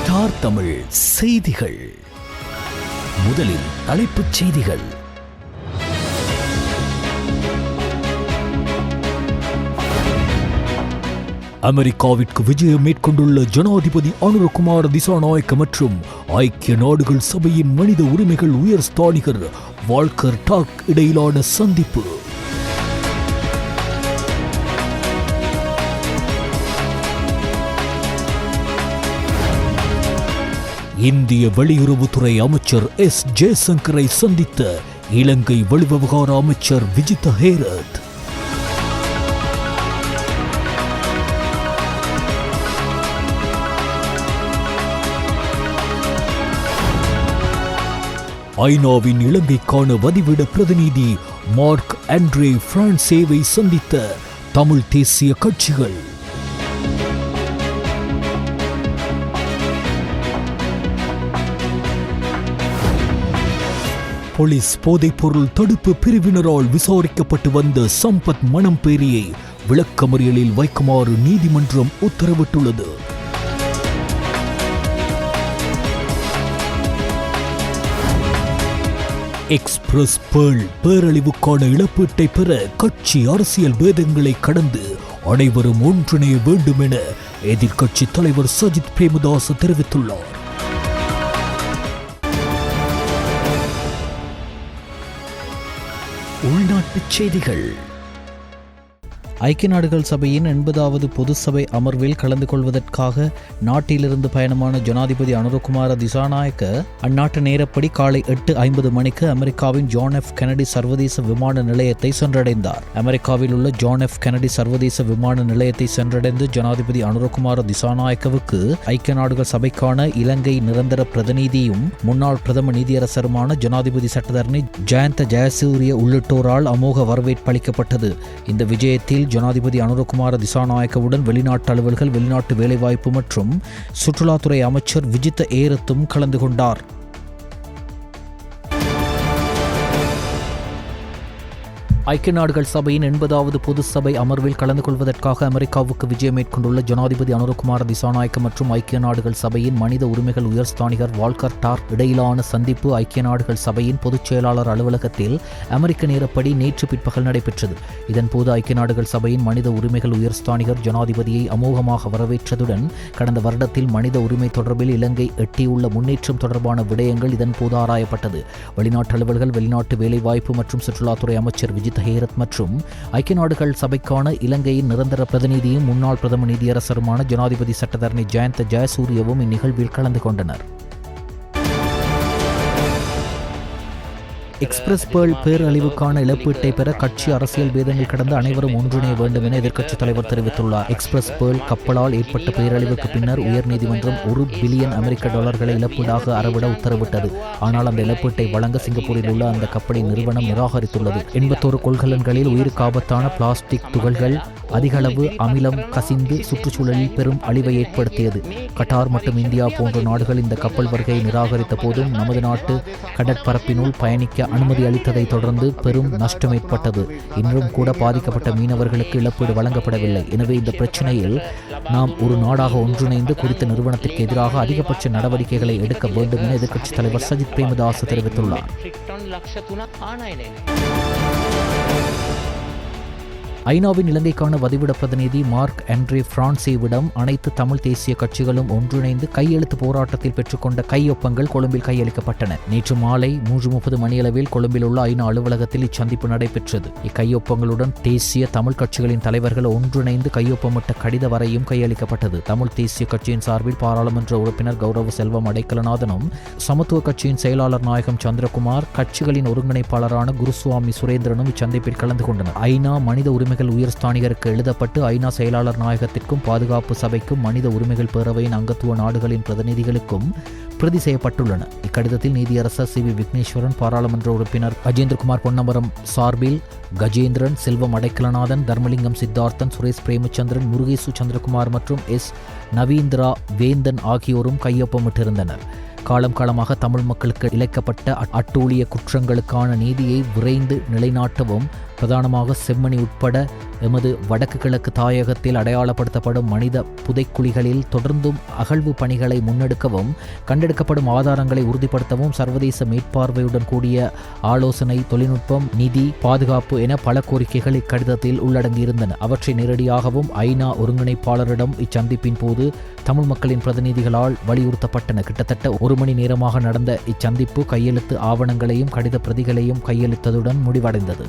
Star Tamil செய்திகள். முதலில் தலைப்புச் செய்திகள். அமெரிக்காவிற்கு விஜயம் மேற்கொண்டுள்ள ஜனாதிபதி அனுரகுமார திசாநாயக்க மற்றும் ஐக்கிய நாடுகள் சபையின் மனித உரிமைகள் உயர் ஸ்தானிகர் வால்கர் டார்க் இடையிலான சந்திப்பு. இந்திய வெளியுறவுத்துறை அமைச்சர் எஸ் ஜெய்சங்கரை சந்தித்த இலங்கை வெளிவிவகார அமைச்சர் விஜித ஹேரத். ஐநாவின் இலங்கைக்கான வதிவிட பிரதிநிதி மார்க் ஆண்ட்ரே பிரான்சேவை சந்தித்த தமிழ் தேசிய கட்சிகள். போலீஸ் போதைப்பொருள் தடுப்பு பிரிவினரால் விசாரிக்கப்பட்டு வந்த சம்பத் மணம்பேரியை விளக்கமறியலில் வைக்குமாறு நீதிமன்றம் உத்தரவிட்டுள்ளது. எக்ஸ்பிரஸ் பேர்ல் பேரழிவுக்கான இழப்பீட்டை பெற கட்சி அரசியல் பேதங்களை கடந்து அனைவரும் ஒன்றிணைய வேண்டும் என எதிர்க்கட்சி தலைவர் சஜித் பிரேமதாச தெரிவித்துள்ளார். உள்நாட்டுச் செய்திகள். ஐக்கிய நாடுகள் சபையின் 80வது பொது சபை அமர்வில் கலந்து கொள்வதற்காக நாட்டிலிருந்து பயணமான ஜனாதிபதி அனுரகுமார திசாநாயக்க அந்நாட்டு நேரப்படி காலை 8:50 மணிக்கு அமெரிக்காவின் ஜான் எஃப் கெனடி சர்வதேச விமான நிலையத்தை சென்றடைந்தார். அமெரிக்காவில் உள்ள ஜான் எஃப் கெனடி சர்வதேச விமான நிலையத்தை சென்றடைந்து ஜனாதிபதி அனுரகுமார திசாநாயக்கவுக்கு ஐக்கிய நாடுகள் சபைக்கான இலங்கை நிரந்தர பிரதிநிதியும் முன்னாள் பிரதம நீதியரசருமான ஜனாதிபதி சட்டத்தரணி ஜயந்த ஜெயசூரிய உள்ளிட்டோரால் அமோக வரவேற்பு அளிக்கப்பட்டது. இந்த விஜயத்தில் ஜனாதிபதி அனுரகுமார திசாநாயக்கவுடன் வெளிநாட்டு அலுவல்கள், வெளிநாட்டு வேலைவாய்ப்பு மற்றும் சுற்றுலாத்துறை அமைச்சர் விஜித ஹேரத்தும் கலந்து கொண்டார். ஐக்கிய நாடுகள் சபையின் 80வது பொது சபை அமர்வில் கலந்து கொள்வதற்காக அமெரிக்காவுக்கு விஜயம் மேற்கொண்டுள்ள ஜனாதிபதி அனுரகுமார திசாநாயக்க மற்றும் ஐக்கிய நாடுகள் சபையின் மனித உரிமைகள் உயர் ஸ்தானிகர் வால்கர் டார்க் இடையிலான சந்திப்பு ஐக்கிய நாடுகள் சபையின் பொதுச் செயலாளர் அலுவலகத்தில் அமெரிக்க நேரப்படி நேற்று பிற்பகல் நடைபெற்றது. இதன்போது ஐக்கிய நாடுகள் சபையின் மனித உரிமைகள் உயர் ஸ்தானிகர் ஜனாதிபதியை அமோகமாக வரவேற்றதுடன் கடந்த வருடத்தில் மனித உரிமை தொடர்பில் இலங்கை எட்டியுள்ள முன்னேற்றம் தொடர்பான விடயங்கள் இதன்போது ஆராயப்பட்டது. வெளிநாட்டு அலுவல்கள், வெளிநாட்டு வேலைவாய்ப்பு மற்றும் சுற்றுலாத்துறை அமைச்சர் விஜித் ஹேரத் மற்றும் ஐக்கிய நாடுகள் சபைக்கான இலங்கையின் நிரந்தர பிரதிநிதியும் முன்னாள் பிரதம நீதியரசருமான ஜனாதிபதி சட்டத்தரணி ஜயந்த ஜெயசூரியவும் இந்நிகழ்வில் கலந்து கொண்டனர். எக்ஸ்பிரஸ் பேர்ல் பேரழிவுக்கான இழப்பீட்டை பெற கட்சி அரசியல் பேதங்கள் கடந்து அனைவரும் ஒன்றிணைய வேண்டும் என எதிர்க்கட்சித் தலைவர் தெரிவித்துள்ளார். எக்ஸ்பிரஸ் பேர்ல் கப்பலால் ஏற்பட்ட பேரழிவுக்கு பின்னர் உயர்நீதிமன்றம் $1 பில்லியன் இழப்பீடாக அறவிட உத்தரவிட்டது. ஆனால் அந்த இழப்பீட்டை வழங்க சிங்கப்பூரில் உள்ள அந்த கப்பலின் நிறுவனம் நிராகரித்துள்ளது. 81 கொள்கலன்களில் உயிருக்கு ஆபத்தான பிளாஸ்டிக் துகள்கள் அதிகளவு அமிலம் கசிந்து சுற்றுச்சூழலில் பெரும் அழிவை ஏற்படுத்தியது. கட்டார் மற்றும் இந்தியா போன்ற நாடுகள் இந்த கப்பல் வருகையை நிராகரித்த போதும் நமது நாட்டு கடற்பரப்பினுள் பயணிக்க அனுமதி அளித்ததை தொடர்ந்து பெரும் நஷ்டம் ஏற்பட்டது. இன்றும் கூட பாதிக்கப்பட்ட மீனவர்களுக்கு இழப்பீடு வழங்கப்படவில்லை. எனவே இந்த பிரச்சனையில் நாம் ஒரு நாடாக ஒன்றிணைந்து குறித்த நிறுவனத்திற்கு எதிராக அதிகபட்ச நடவடிக்கைகளை எடுக்க வேண்டும் என எதிர்க்கட்சித் தலைவர் சஜித் பிரேமதாச தெரிவித்துள்ளார். ஐநாவின் இலங்கைக்கான வதிவிட பிரதிநிதி மார்க் ஆண்ட்ரே பிரான்சேவிடம் அனைத்து தமிழ் தேசிய கட்சிகளும் ஒன்றிணைந்து கையெழுத்து போராட்டத்தில் பெற்றுக்கொண்ட கையொப்பங்கள் கொழும்பில் கையளிக்கப்பட்டன. நேற்று மாலை 3:30 மணியளவில் கொழும்பில் உள்ள ஐநா அலுவலகத்தில் இச்சந்திப்பு நடைபெற்றது. இக்கையொப்பங்களுடன் தேசிய தமிழ் கட்சிகளின் தலைவர்கள் ஒன்றிணைந்து கையொப்பமிட்ட கடித வரையும் கையளிக்கப்பட்டது. தமிழ் தேசிய கட்சியின் சார்பில் பாராளுமன்ற உறுப்பினர் கௌரவ செல்வம் அடைக்கலநாதனும், சமத்துவ கட்சியின் செயலாளர் நாயகம் சந்திரகுமார், கட்சிகளின் ஒருங்கிணைப்பாளரான குருசுவாமி சுரேந்திரனும் இச்சந்திப்பில் கலந்து கொண்டனர். ஐநா மனித உரிமைகள் உயர் ஸ்தானிகருக்கு எழுதப்பட்டு ஐநா செயலாளர் நாயகத்திற்கும் பாதுகாப்பு சபைக்கும் மனித உரிமைகள் பேரவையின் அங்கத்துவ நாடுகளின் பிரதிநிதிகளுக்கும் பிரதி செய்யப்பட்டுள்ளன. இக்கடிதத்தில் நீதியரசர் சி வி விக்னேஸ்வரன், பாராளுமன்ற உறுப்பினர் கஜேந்திரகுமார் பொன்னமரம் சார்பில் கஜேந்திரன், செல்வம் அடைக்கலநாதன், தர்மலிங்கம் சித்தார்த்தன், சுரேஷ் பிரேமச்சந்திரன், முருகேசு சந்திரகுமார் மற்றும் எஸ் நவீந்திரா வேந்தன் ஆகியோரும் கையொப்பமிட்டிருந்தனர். காலமாக தமிழ் மக்களுக்கு இழைக்கப்பட்ட அட்டூழிய குற்றங்களுக்கான நீதியை விரைந்து நிலைநாட்டவும் பிரதானமாக செம்மணி உட்பட எமது வடக்கு கிழக்கு தாயகத்தில் அடையாளப்படுத்தப்படும் மனித புதைக்குழிகளில் தொடர்ந்தும் அகழ்வு பணிகளை முன்னெடுக்கவும் கண்டெடுக்கப்படும் ஆதாரங்களை உறுதிப்படுத்தவும் சர்வதேச மேற்பார்வையுடன் கூடிய ஆலோசனை, தொழில்நுட்பம், நிதி, பாதுகாப்பு என பல கோரிக்கைகள் இக்கடிதத்தில் உள்ளடங்கியிருந்தன. அவற்றை நேரடியாகவும் ஐநா ஒருங்கிணைப்பாளரிடம் இச்சந்திப்பின் போது தமிழ் மக்களின் பிரதிநிதிகளால் வலியுறுத்தப்பட்டன. கிட்டத்தட்ட 1 மணி நேரமாக நடந்த இச்சந்திப்பு கையெழுத்து ஆவணங்களையும் கடித பிரதிகளையும் கையெழுத்ததுடன் முடிவடைந்தது.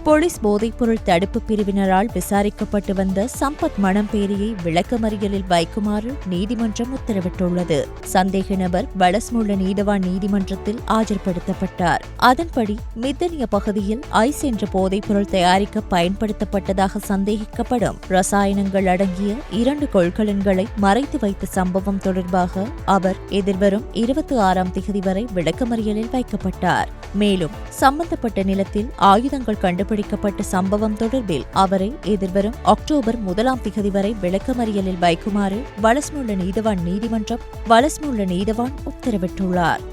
போலீஸ் போதைப்பொருள் தடுப்பு பிரிவினரால் விசாரிக்கப்பட்டு வந்த சம்பத் மணம்பேரியை விளக்கமறியலில் வைக்குமாறு நீதிமன்றம் உத்தரவிட்டுள்ளது. சந்தேக நபர் வலஸ்முல்ல நீதவான் நீதிமன்றத்தில் ஆஜர்படுத்தப்பட்டார். அதன்படி மித்தனிய பகுதியில் ஐஸ் என்ற போதைப்பொருள் தயாரிக்க பயன்படுத்தப்பட்டதாக சந்தேகிக்கப்படும் ரசாயனங்கள் அடங்கிய 2 கொள்கலன்களை மறைத்து வைத்த சம்பவம் தொடர்பாக அவர் எதிர்வரும் 26ஆம் திகதி வரை விளக்கமறியலில் வைக்கப்பட்டார். மேலும் சம்பந்தப்பட்ட நிலத்தில் ஆயுதங்கள் கண்டுபிடிக்கப்பட்ட சம்பவம் தொடர்பில் அவரை எதிர்வரும் அக்டோபர் 1ஆம் திகதி வரை விளக்கமறியலில் வைக்குமாறு வலஸ்முல்ல நீதவான் நீதிமன்றம் வலஸ்முல்ல நீதவான் உத்தரவிட்டுள்ளார்.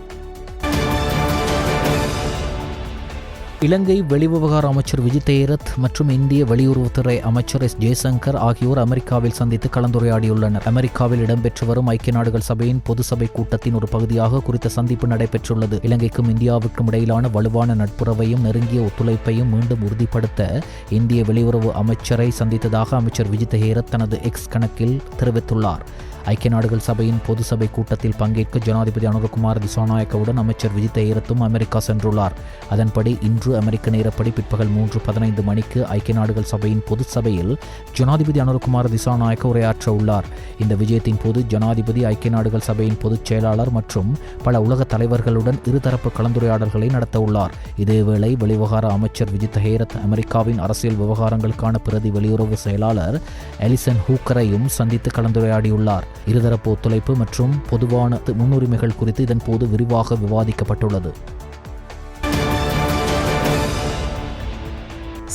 இலங்கை வெளிவிவகார அமைச்சர் விஜித் ஹேரத் மற்றும் இந்திய வெளியுறவுத்துறை அமைச்சர் எஸ். ஜெய்சங்கர் ஆகியோர் அமெரிக்காவில் சந்தித்து கலந்துரையாடியுள்ளனர். அமெரிக்காவில் இடம்பெற்று வரும் ஐக்கிய நாடுகள் சபையின் பொது சபை கூட்டத்தின் ஒரு பகுதியாக குறித்த சந்திப்பு நடைபெற்றுள்ளது. இலங்கைக்கும் இந்தியாவுக்கும் இடையிலான வலுவான நட்புறவையும் நெருங்கிய ஒத்துழைப்பையும் மீண்டும் உறுதிப்படுத்த இந்திய வெளியுறவு அமைச்சரை சந்தித்ததாக அமைச்சர் விஜித் ஹேரத் தனது எக்ஸ் கணக்கில் தெரிவித்துள்ளார். ஐக்கிய நாடுகள் சபையின் பொது சபை கூட்டத்தில் பங்கேற்க ஜனாதிபதி அனுரகுமார் திசாநாயக்கவுடன் அமைச்சர் விஜித் ஹேரத்தும் அமெரிக்கா சென்றுள்ளார். அதன்படி இன்று அமெரிக்க நேரப்படி பிற்பகல் 3:15 மணிக்கு ஐக்கிய நாடுகள் சபையின் பொது சபையில் ஜனாதிபதி அனுரகுமார் திசாநாயக்க உரையாற்ற உள்ளார். இந்த விஜயத்தின் போது ஜனாதிபதி ஐக்கிய நாடுகள் சபையின் பொதுச் செயலாளர் மற்றும் பல உலக தலைவர்களுடன் இருதரப்பு கலந்துரையாடல்களை நடத்த உள்ளார். இதேவேளை வெளிவிவகார அமைச்சர் விஜித் ஹேரத் அமெரிக்காவின் அரசியல் விவகாரங்களுக்கான பிரதி வெளியுறவு செயலாளர் எலிசன் ஹூக்கரையும் சந்தித்து கலந்துரையாடியுள்ளார். இருதரப்பு ஒத்துழைப்பு மற்றும் பொதுவான முன்னுரிமைகள் குறித்து இதன் போது விரிவாக விவாதிக்கப்பட்டுள்ளது.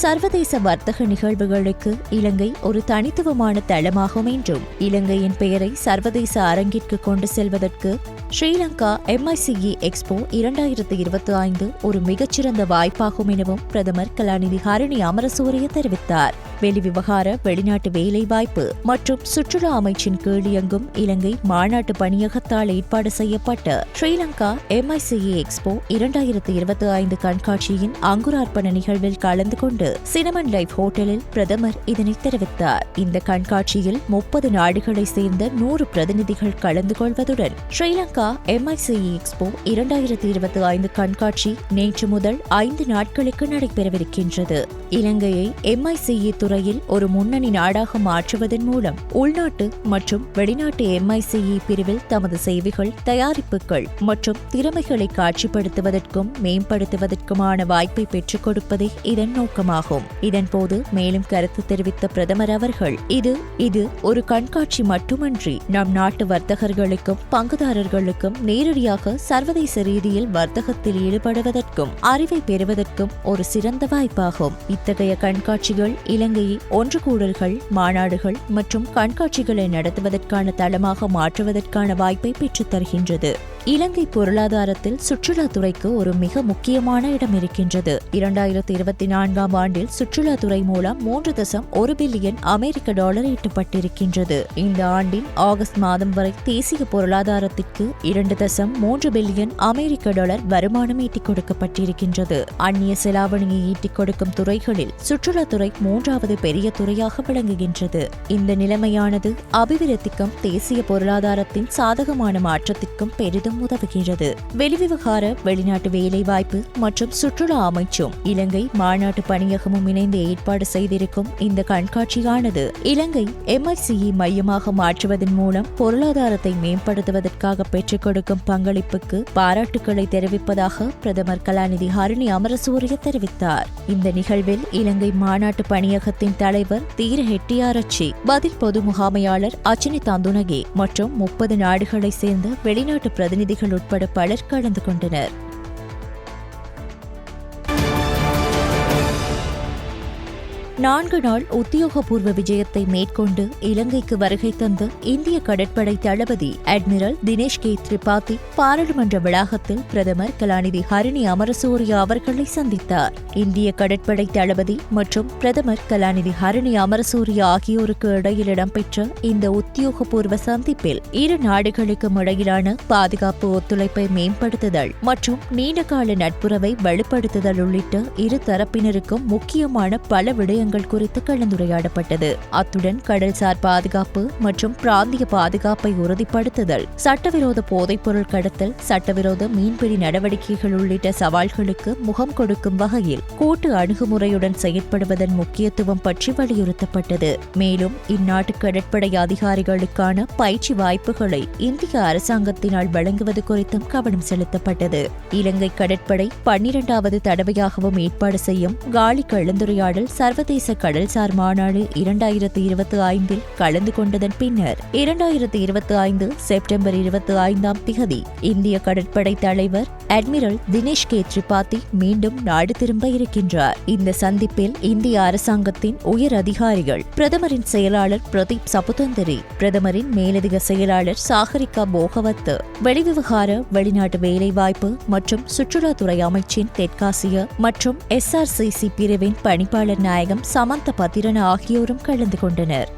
சர்வதேச வர்த்தக நிகழ்வுகளுக்கு இலங்கை ஒரு தனித்துவமான தளமாகும் என்றும் இலங்கையின் பெயரை சர்வதேச அரங்கிற்கு கொண்டு செல்வதற்கு ஸ்ரீலங்கா MICE எக்ஸ்போ 2025 ஒரு மிகச்சிறந்த வாய்ப்பாகும் எனவும் பிரதமர் கலாநிதி ஹரணி அமரசூரிய தெரிவித்தார். வெளிவிவகார, வெளிநாட்டு வேலைவாய்ப்பு மற்றும் சுற்றுலா அமைச்சின் கீழ் இயங்கும் இலங்கை மாநாட்டு பணியகத்தால் ஏற்பாடு செய்யப்பட்ட ஸ்ரீலங்கா MICE எக்ஸ்போ 2025 கண்காட்சியின் அங்குரார்ப்பண நிகழ்வில் கலந்து கொண்டு சினமன் லைஃப் ஹோட்டலில் பிரதமர் இதனை தெரிவித்தார். இந்த கண்காட்சியில் 30 நாடுகளை சேர்ந்த 100 பிரதிநிதிகள் கலந்து கொள்வதுடன் ஸ்ரீலங்கா MICE எக்ஸ்போ 2025 கண்காட்சி நேற்று முதல் 5 நாட்களுக்கு நடைபெறவிருக்கின்றது. இலங்கையை MICE துறையில் ஒரு முன்னணி நாடாக மாற்றுவதன் மூலம் உள்நாட்டு மற்றும் வெளிநாட்டு MICE பிரிவில் தமது சேவைகள், தயாரிப்புகள் மற்றும் திறமைகளை காட்சிப்படுத்துவதற்கும் மேம்படுத்துவதற்குமான வாய்ப்பை பெற்றுக் கொடுப்பதே இதன் நோக்கமாகும். இதன்போது மேலும் கருத்து தெரிவித்த பிரதமர் அவர்கள் இது ஒரு கண்காட்சி மட்டுமன்றி நம் நாட்டு வர்த்தகர்களுக்கும் பங்குதாரர்களுக்கும் நேரடியாக சர்வதேச ரீதியில் வர்த்தகத்தில் ஈடுபடுவதற்கும் அறிவை பெறுவதற்கும் ஒரு சிறந்த வாய்ப்பாகும். இத்தகைய கண்காட்சிகள் இலங்கையை ஒன்று கூடல்கள், மாநாடுகள் மற்றும் கண்காட்சிகளை நடத்துவதற்கான தளமாக மாற்றுவதற்கான வாய்ப்பை பெற்றுத் தருகின்றது. இலங்கை பொருளாதாரத்தில் சுற்றுலாத்துறைக்கு ஒரு மிக முக்கியமான இடம் இருக்கின்றது. 2024ஆம் ஆண்டில் சுற்றுலாத்துறை மூலம் $3.1 பில்லியன் $1 ஈட்டப்பட்டிருக்கின்றது. இந்த ஆண்டின் ஆகஸ்ட் மாதம் வரை தேசிய பொருளாதாரத்திற்கு $2.3 பில்லியன் $1 வருமானம் ஈட்டிக் கொடுக்கப்பட்டிருக்கின்றது. அந்நிய செலாவணியை ஈட்டிக் கொடுக்கும் துறைகளில் சுற்றுலாத்துறை 3வது பெரிய துறையாக விளங்குகின்றது. இந்த நிலைமையானது அபிவிருத்திக்கும் தேசிய பொருளாதாரத்தின் சாதகமான மாற்றத்திற்கும் பெரிதும் உதவுகிறது. வெளிவிவகார, வெளிநாட்டு வேலைவாய்ப்பு மற்றும் சுற்றுலா அமைச்சும் இலங்கை மாநாட்டு பணியகமும் இணைந்து ஏற்பாடு செய்திருக்கும் இந்த கண்காட்சியானது இலங்கை MICE மையமாக மாற்றுவதன் மூலம் பொருளாதாரத்தை மேம்படுத்துவதற்காக பெற்றுக் கொடுக்கும் பங்களிப்புக்கு பாராட்டுக்களை தெரிவிப்பதாக பிரதமர் கலாநிதி ஹரணி அமரசூரிய தெரிவித்தார். இந்த நிகழ்வில் இலங்கை மாநாட்டு பணியகத்தின் தலைவர் தீர ஹெட்டியாரச்சி, பதில் பொது முகாமையாளர் அச்சினி தாந்துனகே மற்றும் 30 நாடுகளை சேர்ந்த வெளிநாட்டு பிரதிநிதிகள் உட்பட பலர் கலந்து கொண்டனர். 4 நாள் உத்தியோகபூர்வ விஜயத்தை மேற்கொண்டு இலங்கைக்கு வருகை தந்த இந்திய கடற்படை தளபதி அட்மிரல் தினேஷ் கே திரிபாதி பாராளுமன்ற வளாகத்தில் பிரதமர் கலாநிதி ஹரிணி அமரசூரிய அவர்களை சந்தித்தார். இந்திய கடற்படை தளபதி மற்றும் பிரதமர் கலாநிதி ஹரிணி அமரசூரிய ஆகியோருக்கு இடையில் இடம்பெற்ற இந்த உத்தியோகபூர்வ சந்திப்பில் இரு நாடுகளுக்கும் இடையிலான பாதுகாப்பு ஒத்துழைப்பை மேம்படுத்துதல் மற்றும் நீண்டகால நட்புறவை வலுப்படுத்துதல் உள்ளிட்ட இரு தரப்பினருக்கும் முக்கியமான பல விடயங்கள் குறித்து கலந்துரையாடப்பட்டது. அத்துடன் கடல்சார் பாதுகாப்பு மற்றும் பிராந்திய பாதுகாப்பை உறுதிப்படுத்துதல், சட்டவிரோத போதைப்பொருள் கடத்தல், சட்டவிரோத மீன்பிடி நடவடிக்கைகள் உள்ளிட்ட சவால்களுக்கு முகம் கொடுக்கும் வகையில் கூட்டு அணுகுமுறையுடன் செயற்படுவதன் முக்கியத்துவம் பற்றி வலியுறுத்தப்பட்டது. மேலும் இந்நாட்டு கடற்படை அதிகாரிகளுக்கான பயிற்சி வாய்ப்புகளை இந்திய அரசாங்கத்தினால் வழங்குவது குறித்தும் கவனம் செலுத்தப்பட்டது. இலங்கை கடற்படை 12வது தடவையாகவும் ஏற்பாடு செய்யும் காலி கலந்துரையாடல் சர்வதேச கடல்சார் மாநாடு 2025 கலந்து கொண்டதன் பின்னர் 2025 செப்டம்பர் 25 இந்திய கடற்படை தலைவர் அட்மிரல் தினேஷ் கே திரிபாதி மீண்டும் நாடு திரும்ப இருக்கின்றார். இந்த சந்திப்பில் இந்திய அரசாங்கத்தின் உயர் அதிகாரிகள், பிரதமரின் செயலாளர் பிரதீப் சபுதந்தரி, பிரதமரின் மேலதிக செயலாளர் சாகரிகா போகவத், வெளிவிவகார, வெளிநாட்டு வேலைவாய்ப்பு மற்றும் சுற்றுலாத்துறை அமைச்சின் தெற்காசிய மற்றும் SRCC பிரிவின் பணிப்பாளர் நாயகம் சமந்த பத்திரன ஆகியோரும் கலந்து கொண்டனர்.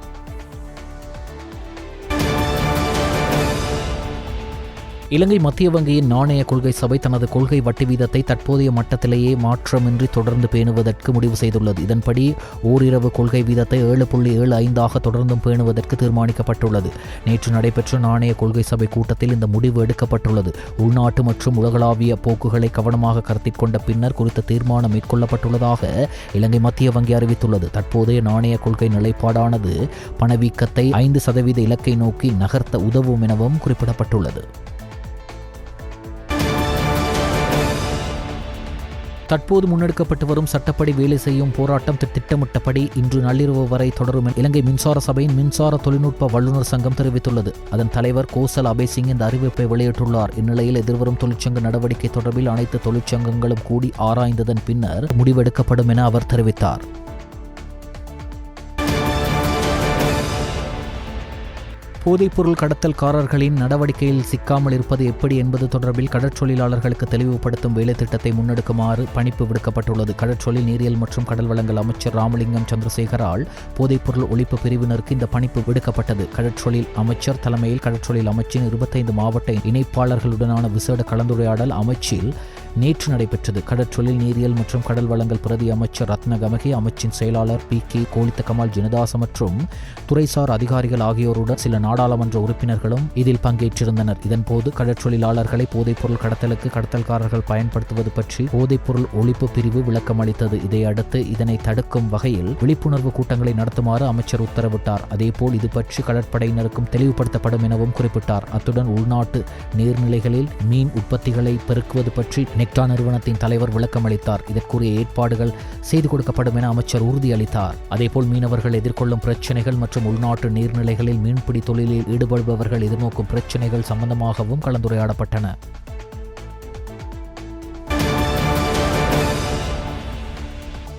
இலங்கை மத்திய வங்கியின் நாணய கொள்கை சபை தனது கொள்கை வட்டி வீதத்தை தற்போதைய மட்டத்திலேயே மாற்றமின்றி தொடர்ந்து பேணுவதற்கு முடிவு செய்துள்ளது. இதன்படி ஓரிரவு கொள்கை வீதத்தை 7.75 தொடர்ந்தும் பேணுவதற்கு தீர்மானிக்கப்பட்டுள்ளது. நேற்று நடைபெற்ற நாணய கொள்கை சபை கூட்டத்தில் இந்த முடிவு எடுக்கப்பட்டுள்ளது. உள்நாட்டு மற்றும் உலகளாவிய போக்குகளை கவனமாக கருத்தில் கொண்ட பின்னர் குறித்த தீர்மானம் மேற்கொள்ளப்பட்டுள்ளதாக இலங்கை மத்திய வங்கி அறிவித்துள்ளது. தற்போதைய நாணய கொள்கை நிலைப்பாடானது பணவீக்கத்தை 5% இலக்கை நோக்கி நகர்த்த உதவும் எனவும் குறிப்பிடப்பட்டுள்ளது. தற்போது முன்னெடுக்கப்பட்டு வரும் சட்டப்படி வேலை செய்யும் போராட்டம் திட்டமிட்டபடி இன்று நள்ளிரவு வரை தொடரும் என இலங்கை மின்சார சபையின் மின்சார தொழில்நுட்ப வல்லுநர் சங்கம் தெரிவித்துள்ளது. அதன் தலைவர் கோசல் அபேசிங் இந்த அறிவிப்பை வெளியிட்டுள்ளார். இந்நிலையில் எதிர்வரும் தொழிற்சங்க நடவடிக்கை தொடர்பில் அனைத்து தொழிற்சங்கங்களும் கூடி ஆராய்ந்ததன் பின்னர் முடிவெடுக்கப்படும் என அவர் தெரிவித்தார். போதைப்பொருள் கடத்தல்காரர்களின் நடவடிக்கையில் சிக்காமல் இருப்பது எப்படி என்பது தொடர்பில் கடற்றொழிலாளர்களுக்கு தெளிவுபடுத்தும் வேலை திட்டத்தை முன்னெடுக்குமாறு பணிப்பு விடுக்கப்பட்டுள்ளது. கடற்றொழில், நீரியல் மற்றும் கடல் வளங்கள் அமைச்சர் ராமலிங்கம் சந்திரசேகரால் போதைப்பொருள் ஒழிப்பு பிரிவினருக்கு இந்த பணிப்பு விடுக்கப்பட்டது. கடற்றொழில் அமைச்சர் தலைமையில் கடற்றொழில் அமைச்சின் 25 மாவட்ட இணைப்பாளர்களுடனான விசேட கலந்துரையாடல் அமைச்சில் நேற்று நடைபெற்றது. கடற்றொழில், நீரியல் மற்றும் கடல் வளங்கள் பிரதி அமைச்சர் ரத்ன கமகே, அமைச்சின் செயலாளர் PK கோலித்த கமால் ஜினதாச மற்றும் துறைசார் அதிகாரிகள் ஆகியோருடன் சில நாடாளுமன்ற உறுப்பினர்களும் இதில் பங்கேற்றிருந்தனர். இதன்போது கடற்றொழிலாளர்களை போதைப்பொருள் கடத்தலுக்கு கடத்தல்காரர்கள் பயன்படுத்துவது பற்றி போதைப்பொருள் ஒழிப்பு பிரிவு விளக்கம் அளித்தது. இதையடுத்து இதனை தடுக்கும் வகையில் விழிப்புணர்வு கூட்டங்களை நடத்துமாறு அமைச்சர் உத்தரவிட்டார். அதேபோல் இது பற்றி கடற்படையினருக்கும் தெளிவுபடுத்தப்படும் எனவும் குறிப்பிட்டார். அத்துடன் உள்நாட்டு நீர்நிலைகளில் மீன் உற்பத்திகளை பெருக்குவது பற்றி நெக்டா நிறுவனத்தின் தலைவர் விளக்கம் அளித்தார். இதற்குரிய ஏற்பாடுகள் செய்து கொடுக்கப்படும் என அமைச்சர் உறுதியளித்தார். அதேபோல் மீனவர்கள் எதிர்கொள்ளும் பிரச்சினைகள் மற்றும் உள்நாட்டு நீர்நிலைகளில் மீன்பிடி தொழிலில் ஈடுபடுபவர்கள் எதிர்நோக்கும் பிரச்சினைகள் சம்பந்தமாகவும் கலந்துரையாடப்பட்டன.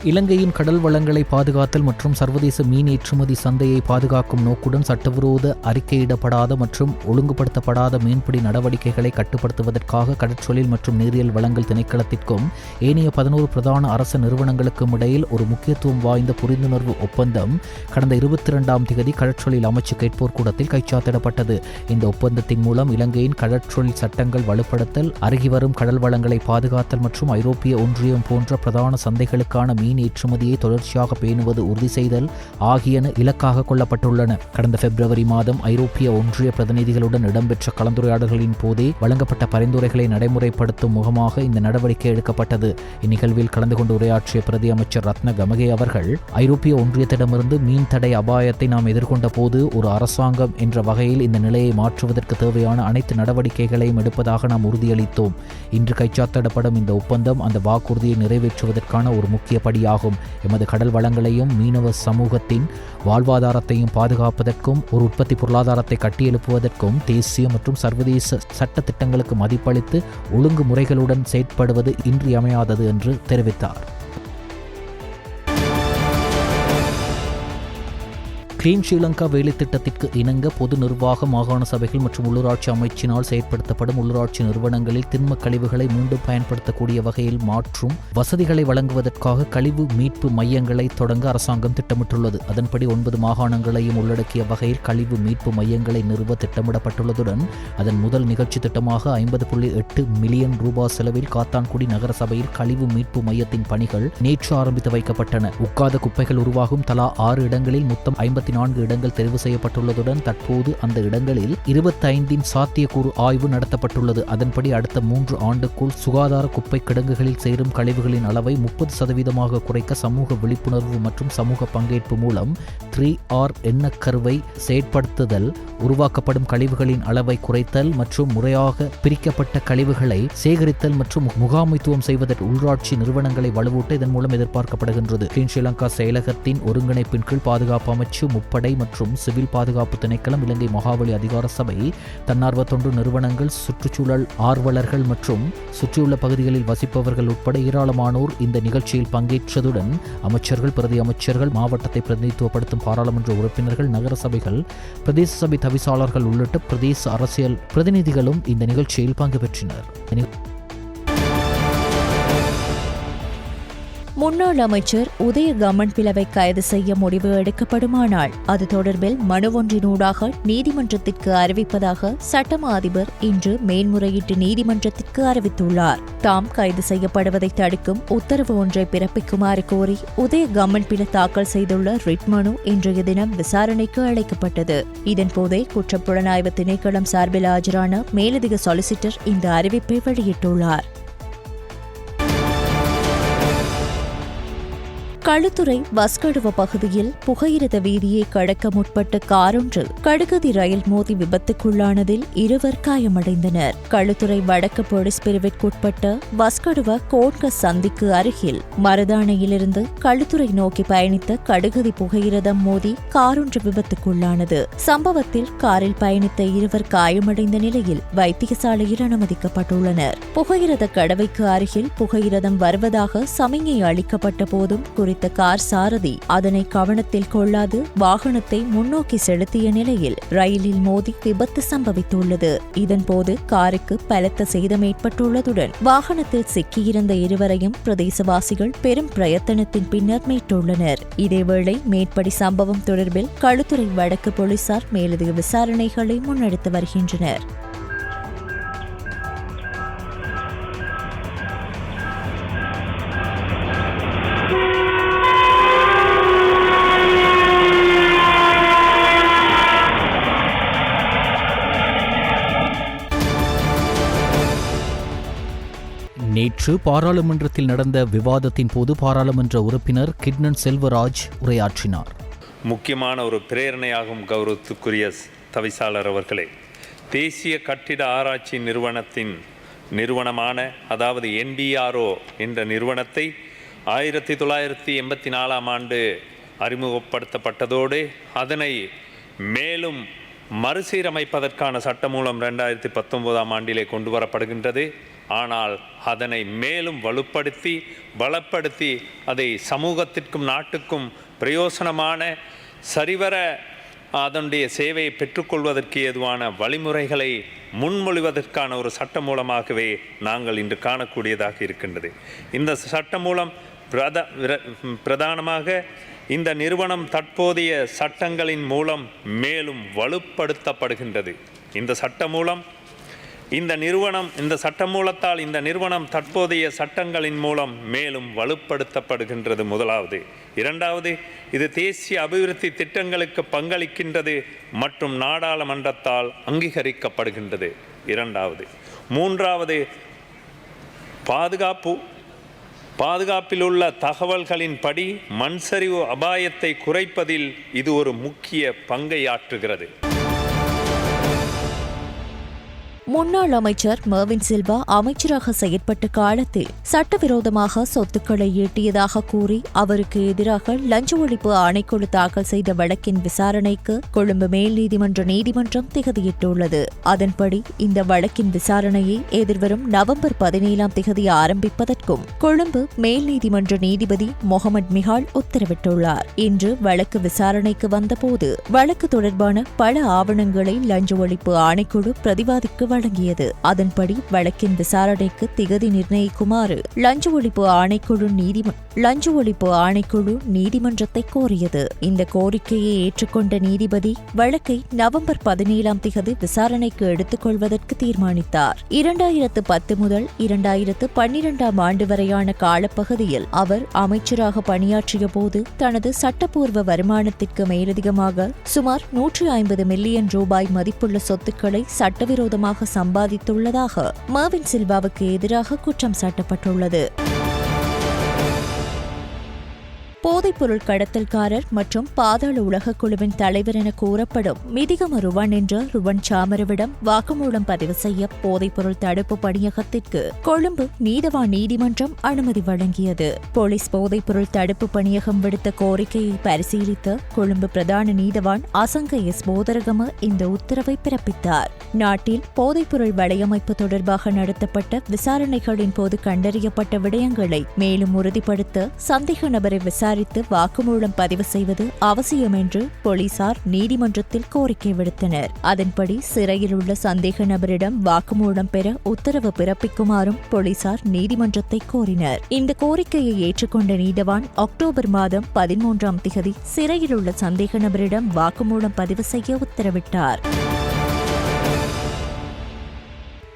இலங்கையின் கடல் வளங்களை பாதுகாத்தல் மற்றும் சர்வதேச மீன் ஏற்றுமதி சந்தையை பாதுகாக்கும் நோக்குடன் சட்டவிரோத அறிக்கையிடப்படாத மற்றும் ஒழுங்குபடுத்தப்படாத மீன்பிடி நடவடிக்கைகளை கட்டுப்படுத்துவதற்காக கடற்றொழில் மற்றும் நீரியல் வளங்கள் திணைக்களத்திற்கும் ஏனைய 11 பிரதான அரச நிறுவனங்களுக்கும் இடையில் ஒரு முக்கியத்துவம் வாய்ந்த புரிந்துணர்வு ஒப்பந்தம் கடந்த 22ஆம் தேதி கடற்றொழில் அமைச்சு கேட்போர் கூடத்தில் கைச்சாத்திடப்பட்டது. இந்த ஒப்பந்தத்தின் மூலம் இலங்கையின் கடற்றொழில் சட்டங்கள் வலுப்படுத்தல், அருகிவரும் கடல் வளங்களை பாதுகாத்தல் மற்றும் ஐரோப்பிய ஒன்றியம் போன்ற பிரதான சந்தைகளுக்கான மீன் ஏற்றுமதியை தொடர்ச்சியாக பேணுவது உறுதி செய்தல் ஆகியன இலக்காக கொள்ளப்பட்டுள்ளன. கடந்த பிப்ரவரி மாதம் ஐரோப்பிய ஒன்றிய பிரதிநிதிகளுடன் இடம்பெற்ற கலந்துரையாடல்களின் போதே வழங்கப்பட்ட பரிந்துரைகளை நடைமுறைப்படுத்தும் முகமாக இந்த நடவடிக்கை எடுக்கப்பட்டது. இந்நிகழ்வில் கலந்து கொண்டு உரையாற்றிய பிரதி அமைச்சர் ரத்ன கமகே அவர்கள், ஐரோப்பிய ஒன்றியத்திடமிருந்து மீன் தடை அபாயத்தை நாம் எதிர்கொண்ட போது ஒரு அரசாங்கம் என்ற வகையில் இந்த நிலையை மாற்றுவதற்கு தேவையான அனைத்து நடவடிக்கைகளையும் எடுப்பதாக நாம் உறுதியளித்தோம். இன்று கைச்சாத்திடப்படும் இந்த ஒப்பந்தம் அந்த வாக்குறுதியை நிறைவேற்றுவதற்கான ஒரு முக்கிய படியாகும். எமது கடல் வளங்களையும் மீனவ சமூகத்தின் வாழ்வாதாரத்தையும் பாதுகாப்பதற்கும் ஒரு உற்பத்தி பொருளாதாரத்தை கட்டியெழுப்புவதற்கும் தேசிய மற்றும் சர்வதேச சட்ட திட்டங்களுக்கு மதிப்பளித்து ஒழுங்குமுறைகளுடன் செயற்படுவது இன்றியமையாதது என்று தெரிவித்தார். கிளீன் ஸ்ரீலங்கா வேலை திட்டத்திற்கு இணங்க பொது நிர்வாக மாகாண சபைகள் மற்றும் உள்ளூராட்சி அமைச்சினால் செயற்படுத்தப்படும் உள்ளூராட்சி நிறுவனங்களில் திண்ம கழிவுகளை மீண்டும் பயன்படுத்தக்கூடிய வகையில் மாற்றும் வசதிகளை வழங்குவதற்காக கழிவு மீட்பு மையங்களை தொடங்க அரசாங்கம் திட்டமிட்டுள்ளது. அதன்படி 9 மாகாணங்களையும் உள்ளடக்கிய வகையில் கழிவு மீட்பு மையங்களை நிறுவ திட்டமிடப்பட்டுள்ளதுடன் அதன் முதல் நிகழ்ச்சி திட்டமாக 50.8 மில்லியன் ரூபாய் செலவில் காத்தான்குடி நகர சபையில் கழிவு மீட்பு மையத்தின் பணிகள் நேற்று ஆரம்பித்து வைக்கப்பட்டன. உட்காத குப்பைகள் உருவாகும் தலா 6 இடங்களில் மொத்தம் 54 இடங்கள் தெரிவு செய்யப்பட்டுள்ளதுடன் தற்போது அந்த இடங்களில் 25 சாத்தியக்கூறு ஆய்வு நடத்தப்பட்டுள்ளது. அதன்படி அடுத்த 3 ஆண்டுக்குள் சுகாதார குப்பை கிடங்குகளில் சேரும் கழிவுகளின் அளவை 30% குறைக்க சமூக விழிப்புணர்வு மற்றும் சமூக பங்கேற்பு மூலம் 3R எண்ணக்கருவை செயற்படுத்துதல், உருவாக்கப்படும் கழிவுகளின் அளவை குறைத்தல் மற்றும் முறையாக பிரிக்கப்பட்ட கழிவுகளை சேகரித்தல் மற்றும் முகாமைத்துவம் செய்வதற்கு உள்ளாட்சி நிறுவனங்களை வலுவூட்ட இதன் மூலம் எதிர்பார்க்கப்படுகின்றது. கிளீன் ஸ்ரீலங்கா செயலகத்தின் ஒருங்கிணைப்பின் கீழ் பாதுகாப்பு அமைச்சு, முப்படை மற்றும் சிவில் பாதுகாப்பு திணைக்களம், இலங்கை மகாவலி அதிகார சபை, தன்னார்வ தொண்டு நிறுவனங்கள், சுற்றுச்சூழல் ஆர்வலர்கள் மற்றும் சுற்றியுள்ள பகுதிகளில் வசிப்பவர்கள் உட்பட ஏராளமானோர் இந்த நிகழ்ச்சியில் பங்கேற்றதுடன் அமைச்சர்கள், பிரதி அமைச்சர்கள், மாவட்டத்தை பிரதிநிதித்துவப்படுத்தும் பாராளுமன்ற உறுப்பினர்கள், நகர சபைகள், பிரதேச சபை தவிசாளர்கள் உள்ளிட்ட பிரதேச அரசியல் பிரதிநிதிகளும் இந்த நிகழ்ச்சியில் பங்கு பெற்றனர். முன்னாள் அமைச்சர் உதய கமன்பிலவை கைது செய்ய முடிவு எடுக்கப்படுமானால் அது தொடர்பில் மனு ஒன்றினூடாக நீதிமன்றத்திற்கு அறிவிப்பதாக சட்டமா அதிபர் இன்று மேல்முறையீட்டு நீதிமன்றத்திற்கு அறிவித்துள்ளார். தாம் கைது செய்யப்படுவதை தடுக்கும் உத்தரவு ஒன்றை பிறப்பிக்குமாறு கோரி உதய கமன்பில தாக்கல் செய்துள்ள ரிட் மனு இன்றைய தினம் விசாரணைக்கு அழைக்கப்பட்டது. இதன்போதே குற்றப்புலனாய்வு திணைக்களம் சார்பில் ஆஜரான மேலதிக சொலிசிட்டர் இந்த அறிவிப்பை வெளியிட்டுள்ளார். களுத்துறை வஸ்கடுவ பகுதியில் புகையிரத வீதியை கடக்க முற்பட்ட காரொன்று கடுகதி ரயில் மோதி விபத்துக்குள்ளானதில் 2 காயமடைந்தனர். களுத்துறை வடக்கு போலீஸ் பிரிவிற்குட்பட்ட வஸ்கடுவ கோட்க சந்திக்கு அருகில் மருதானையிலிருந்து களுத்துறை நோக்கி பயணித்த கடுகதி புகையிரதம் மோதி காரொன்று விபத்துக்குள்ளானது. சம்பவத்தில் காரில் பயணித்த 2 காயமடைந்த நிலையில் வைத்தியசாலையில் அனுமதிக்கப்பட்டுள்ளனர். புகையிரத கடவைக்கு அருகில் புகையிரதம் வருவதாக சமிஞை அளிக்கப்பட்ட போதும் குறித்த கார் சாரதி அதனை கவனத்தில் கொள்ளாது வாகனத்தை முன்னோக்கி செலுத்திய நிலையில் ரயிலில் மோதி விபத்து சம்பவித்துள்ளது. இதன்போது காருக்கு பலத்த சேதம் ஏற்பட்டுள்ளதுடன் வாகனத்தில் சிக்கியிருந்த 2வரையும் பிரதேசவாசிகள் பெரும் பிரயத்தனத்தின் பின்னர் மீட்டுள்ளனர். இதேவேளை மேற்படி சம்பவம் தொடர்பில் களுத்துறை வடக்கு போலீசார் மேலதிக விசாரணைகளை முன்னெடுத்து வருகின்றனர். நேற்று பாராளுமன்றத்தில் நடந்த விவாதத்தின் போது பாராளுமன்ற உறுப்பினர் கிட்னன் செல்வராஜ் உரையாற்றினார். முக்கியமான ஒரு பிரேரணையாகும் கௌரவத்துக்குரிய தவிசாளர் அவர்களே, தேசிய கட்டிட ஆராய்ச்சி நிறுவனத்தின் நிறுவனமான அதாவது NBRO என்ற நிறுவனத்தை 1984ஆம் ஆண்டு அறிமுகப்படுத்தப்பட்டதோடு அதனை மேலும் மறுசீரமைப்பதற்கான சட்டமூலம் 2019ஆம் ஆண்டிலே கொண்டு வரப்படுகின்றது. ஆனால் அதனை மேலும் வலுப்படுத்தி பலப்படுத்தி அதை சமூகத்திற்கும் நாட்டுக்கும் பிரயோசனமான சரிவர அதனுடைய சேவையை பெற்றுக்கொள்வதற்கு ஏதுவான வழிமுறைகளை முன்மொழிவதற்கான ஒரு சட்ட மூலமாகவே நாங்கள் இன்று காணக்கூடியதாக இருக்கின்றது. இந்த சட்ட மூலம் பிரதானமாக இந்த நிறுவனம் தற்போதைய சட்டங்களின் மூலம் மேலும் வலுப்படுத்தப்படுகின்றது. இந்த சட்ட மூலம் இந்த சட்டமூலத்தால் இந்த நிறுவனம் தற்போதைய சட்டங்களின் மூலம் மேலும் வலுப்படுத்தப்படுகின்றது. முதலாவது. இரண்டாவது, இது தேசிய அபிவிருத்தி திட்டங்களுக்கு பங்களிக்கின்றது மற்றும் நாடாளுமன்றத்தால் அங்கீகரிக்கப்படுகின்றது. இரண்டாவது. மூன்றாவது, பாதுகாப்பில் உள்ள தகவல்களின்படி மண்சரிவு அபாயத்தை குறைப்பதில் இது ஒரு முக்கிய பங்கை ஆற்றுகிறது. முன்னாள் அமைச்சர் மெர்வின் சில்வா அமைச்சராக செயற்பட்ட காலத்தில் சட்டவிரோதமாக சொத்துக்களை ஈட்டியதாக கூறி அவருக்கு எதிராக லஞ்ச ஒழிப்பு ஆணைக்குழு தாக்கல் செய்த வழக்கின் விசாரணைக்கு கொழும்பு மேல் நீதிமன்றம் திகதியிட்டுள்ளது. அதன்படி இந்த வழக்கின் விசாரணையை எதிர்வரும் நவம்பர் 17ஆம் திகதி ஆரம்பிப்பதற்கும் கொழும்பு மேல் நீதிமன்ற நீதிபதி முகமது மிஹால் உத்தரவிட்டுள்ளார். இன்று வழக்கு விசாரணைக்கு வந்தபோது வழக்கு தொடர்பான பல ஆவணங்களை லஞ்ச ஒழிப்பு ஆணைக்குழு பிரதிவாதிக்கு வழங்கியது. அதன்படி வழக்கின் விசாரணைக்கு திகதி நிர்ணயிக்குமாறு லஞ்ச ஒழிப்பு ஆணைக்குழு நீதிமன்றத்தை கோரியது. இந்த கோரிக்கையை ஏற்றுக்கொண்ட நீதிபதி வழக்கை நவம்பர் 17ஆம் திகதி விசாரணைக்கு எடுத்துக் கொள்வதற்கு தீர்மானித்தார். 2010 முதல் 2012ஆம் ஆண்டு வரையான காலப்பகுதியில் அவர் அமைச்சராக பணியாற்றிய போது தனது சட்டப்பூர்வ வருமானத்திற்கு மேலதிகமாக சுமார் 150 மில்லியன் ரூபாய் மதிப்புள்ள சொத்துக்களை சட்டவிரோதமாக சம்பாதித்துள்ளதாக மெர்வின் சில்வாவுக்கு எதிராக குற்றம் சாட்டப்பட்டுள்ளது. போதைப்பொருள் கடத்தல்காரர் மற்றும் பாதாள உலக குழுவின் தலைவர் என கூறப்படும் மிதிகம ருவன் என்ற ருவன் சாமரவிடம் வாக்குமூலம் பதிவு செய்ய போதைப்பொருள் தடுப்பு பணியகத்திற்கு கொழும்பு நீதவான் நீதிமன்றம் அனுமதி வழங்கியது. போலீஸ் போதைப்பொருள் தடுப்பு பணியகம் விடுத்த கோரிக்கையை பரிசீலித்த கொழும்பு பிரதான நீதவான் அசங்க எஸ் போதரகம இந்த உத்தரவை பிறப்பித்தார். நாட்டில் போதைப்பொருள் வலையமைப்பு தொடர்பாக நடத்தப்பட்ட விசாரணைகளின் போது கண்டறியப்பட்ட விடயங்களை மேலும் உறுதிப்படுத்த சந்தேக நபரை விசாரித்து வாக்குமூலம் பதிவு செய்வது அவசியம் என்று போலீசார் நீதிமன்றத்தில் கோரிக்கை விடுத்தனர். அதன்படி சிறையில் உள்ள சந்தேக நபரிடம் வாக்குமூலம் பெற உத்தரவு பிறப்பிக்குமாறும் போலீசார் நீதிமன்றத்தை கோரினர். இந்த கோரிக்கையை ஏற்றுக்கொண்ட நீதவான் அக்டோபர் மாதம் 13ஆம் திகதி சிறையில் உள்ள சந்தேக நபரிடம் வாக்குமூலம் பதிவு செய்ய உத்தரவிட்டார்.